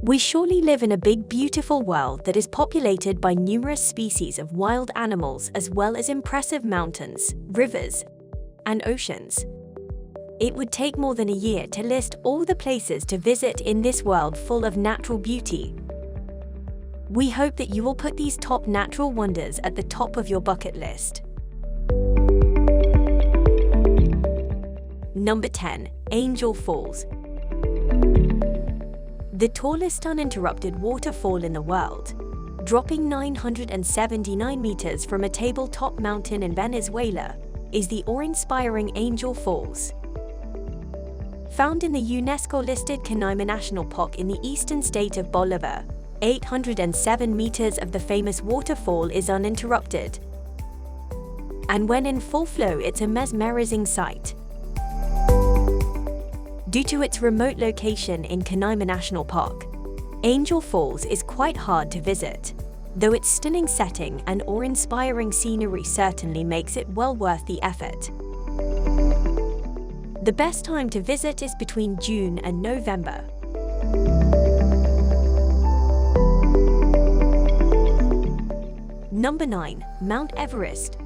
We surely live in a big, beautiful world that is populated by numerous species of wild animals as well as impressive mountains, rivers, and oceans. It would take more than a year to list all the places to visit in this world full of natural beauty. We hope that you will put these top natural wonders at the top of your bucket list. Number 10. Angel Falls. The tallest uninterrupted waterfall in the world, dropping 979 meters from a tabletop mountain in Venezuela, is the awe-inspiring Angel Falls. Found in the UNESCO-listed Canaima National Park in the eastern state of Bolívar, 807 meters of the famous waterfall is uninterrupted. And when in full flow, it's a mesmerizing sight. Due to its remote location in Canaima National Park, Angel Falls is quite hard to visit, though its stunning setting and awe-inspiring scenery certainly makes it well worth the effort. The best time to visit is between June and November. Number 9. Mount Everest.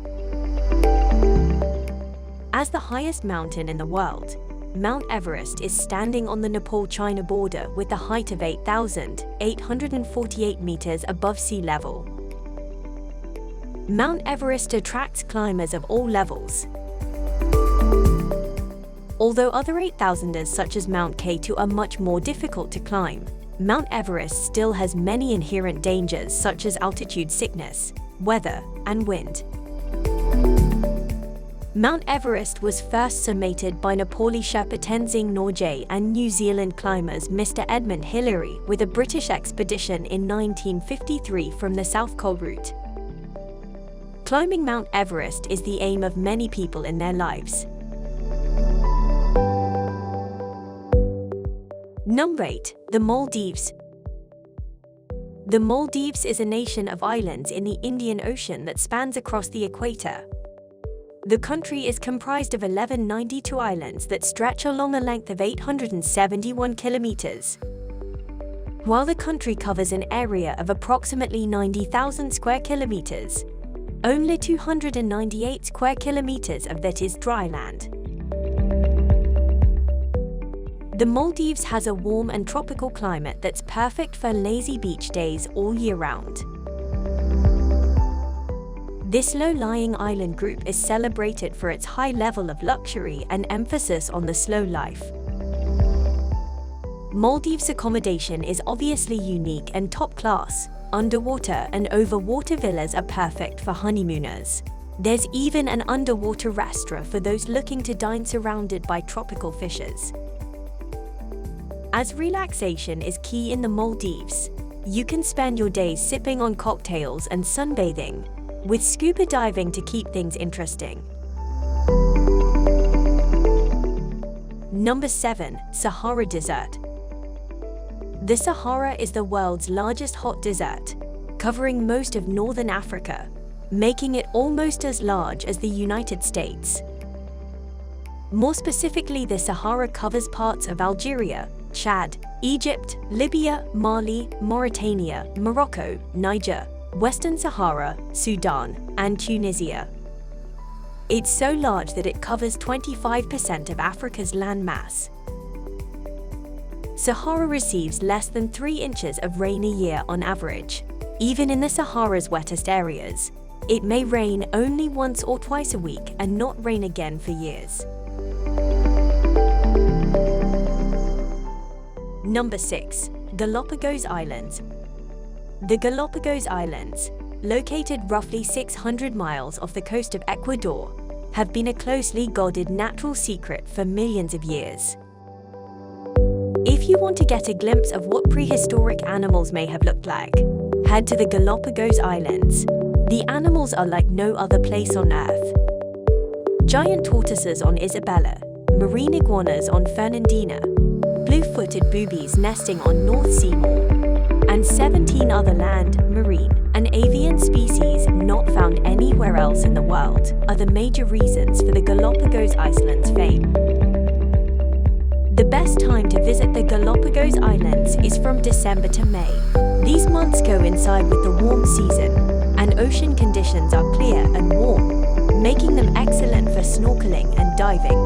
As the highest mountain in the world, Mount Everest is standing on the Nepal-China border with a height of 8,848 meters above sea level. Mount Everest attracts climbers of all levels. Although other 8,000ers such as Mount K2 are much more difficult to climb, Mount Everest still has many inherent dangers such as altitude sickness, weather, and wind. Mount Everest was first summited by Nepali Sherpa Tenzing Norgay and New Zealand climbers Mr. Edmund Hillary with a British expedition in 1953 from the South Pole route. Climbing Mount Everest is the aim of many people in their lives. Number 8. The Maldives. The Maldives is a nation of islands in the Indian Ocean that spans across the equator. The country is comprised of 1192 islands that stretch along a length of 871 kilometers. While the country covers an area of approximately 90,000 square kilometers, only 298 square kilometers of that is dry land. The Maldives has a warm and tropical climate that's perfect for lazy beach days all year round. This low-lying island group is celebrated for its high level of luxury and emphasis on the slow life. Maldives accommodation is obviously unique and top-class. Underwater and over-water villas are perfect for honeymooners. There's even an underwater restaurant for those looking to dine surrounded by tropical fishes. As relaxation is key in the Maldives, you can spend your days sipping on cocktails and sunbathing, with scuba diving to keep things interesting. Number 7. Sahara Desert. The Sahara is the world's largest hot desert, covering most of northern Africa, making it almost as large as the United States. More specifically, the Sahara covers parts of Algeria, Chad, Egypt, Libya, Mali, Mauritania, Morocco, Niger, Western Sahara, Sudan, and Tunisia. It's so large that it covers 25% of Africa's landmass. Sahara receives less than 3 inches of rain a year on average. Even in the Sahara's wettest areas, it may rain only once or twice a week and not rain again for years. Number 6. Galapagos Islands. The Galapagos Islands, located roughly 600 miles off the coast of Ecuador, have been a closely guarded natural secret for millions of years. If you want to get a glimpse of what prehistoric animals may have looked like, head to the Galapagos Islands. The animals are like no other place on Earth. Giant tortoises on Isabella, marine iguanas on Fernandina, blue-footed boobies nesting on North Seymour, and 17 other land, marine, and avian species not found anywhere else in the world are the major reasons for the Galapagos Islands' fame. The best time to visit the Galapagos Islands is from December to May. These months coincide with the warm season, and ocean conditions are clear and warm, making them excellent for snorkeling and diving.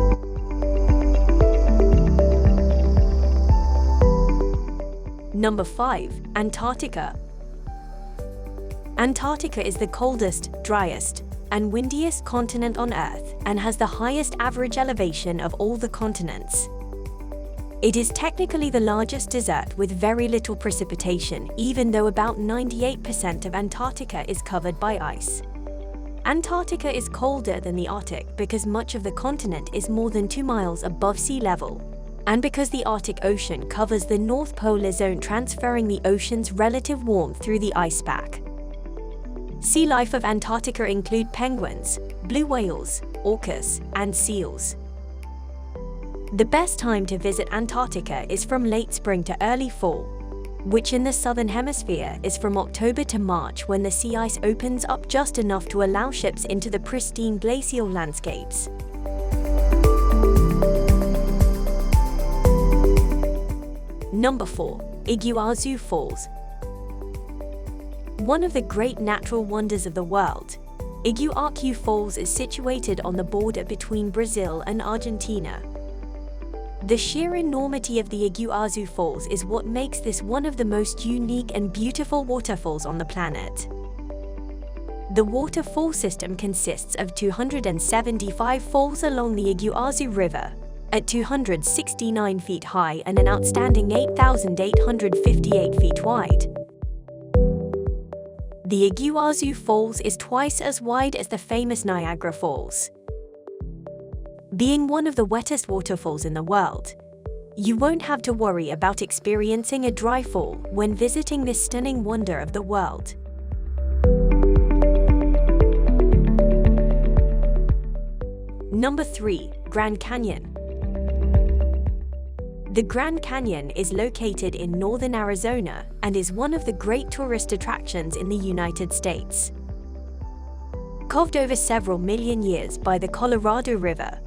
Number 5. Antarctica. Antarctica is the coldest, driest, and windiest continent on Earth and has the highest average elevation of all the continents. It is technically the largest desert with very little precipitation, even though about 98% of Antarctica is covered by ice. Antarctica is colder than the Arctic because much of the continent is more than 2 miles above sea level, and because the Arctic Ocean covers the North Polar Zone, transferring the ocean's relative warmth through the ice pack. Sea life of Antarctica include penguins, blue whales, orcas, and seals. The best time to visit Antarctica is from late spring to early fall, which in the southern hemisphere is from October to March, when the sea ice opens up just enough to allow ships into the pristine glacial landscapes. Number 4. Iguazu Falls. One of the great natural wonders of the world, Iguazu Falls is situated on the border between Brazil and Argentina. The sheer enormity of the Iguazu Falls is what makes this one of the most unique and beautiful waterfalls on the planet. The waterfall system consists of 275 falls along the Iguazu River, at 269 feet high and an outstanding 8,858 feet wide. The Iguazu Falls is twice as wide as the famous Niagara Falls. Being one of the wettest waterfalls in the world, you won't have to worry about experiencing a dry fall when visiting this stunning wonder of the world. Number 3. Grand Canyon. The Grand Canyon is located in northern Arizona and is one of the great tourist attractions in the United States. Carved over several million years by the Colorado River,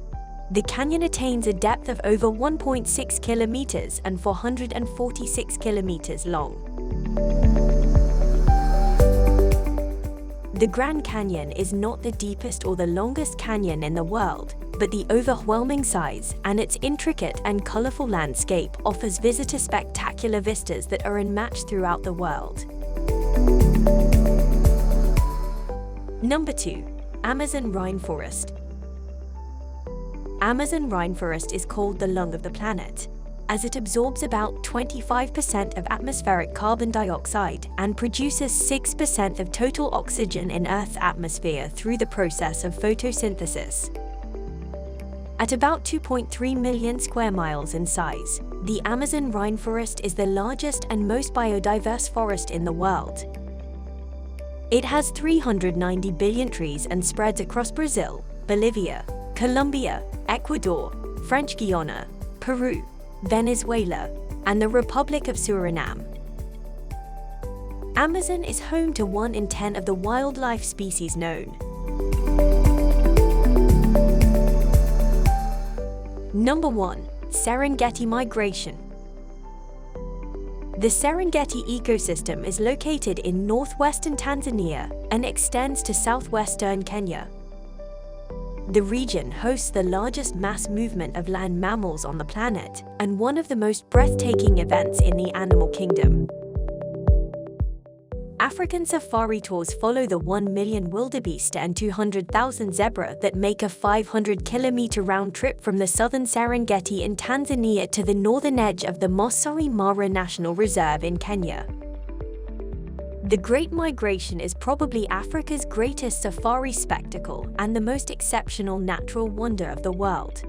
the canyon attains a depth of over 1.6 kilometers and 446 kilometers long. The Grand Canyon is not the deepest or the longest canyon in the world, but the overwhelming size and its intricate and colorful landscape offers visitors spectacular vistas that are unmatched throughout the world. Number 2. Amazon Rainforest. Amazon rainforest is called the lung of the planet, as it absorbs about 25% of atmospheric carbon dioxide and produces 6% of total oxygen in Earth's atmosphere through the process of photosynthesis. At about 2.3 million square miles in size, the Amazon rainforest is the largest and most biodiverse forest in the world. It has 390 billion trees and spreads across Brazil, Bolivia, Colombia, Ecuador, French Guiana, Peru, Venezuela, and the Republic of Suriname. Amazon is home to 1 in 10 of the wildlife species known. Number 1. Serengeti Migration. The Serengeti ecosystem is located in northwestern Tanzania and extends to southwestern Kenya. The region hosts the largest mass movement of land mammals on the planet and one of the most breathtaking events in the animal kingdom. African safari tours follow the 1 million wildebeest and 200,000 zebra that make a 500-kilometer round trip from the southern Serengeti in Tanzania to the northern edge of the Masai Mara National Reserve in Kenya. The Great Migration is probably Africa's greatest safari spectacle and the most exceptional natural wonder of the world.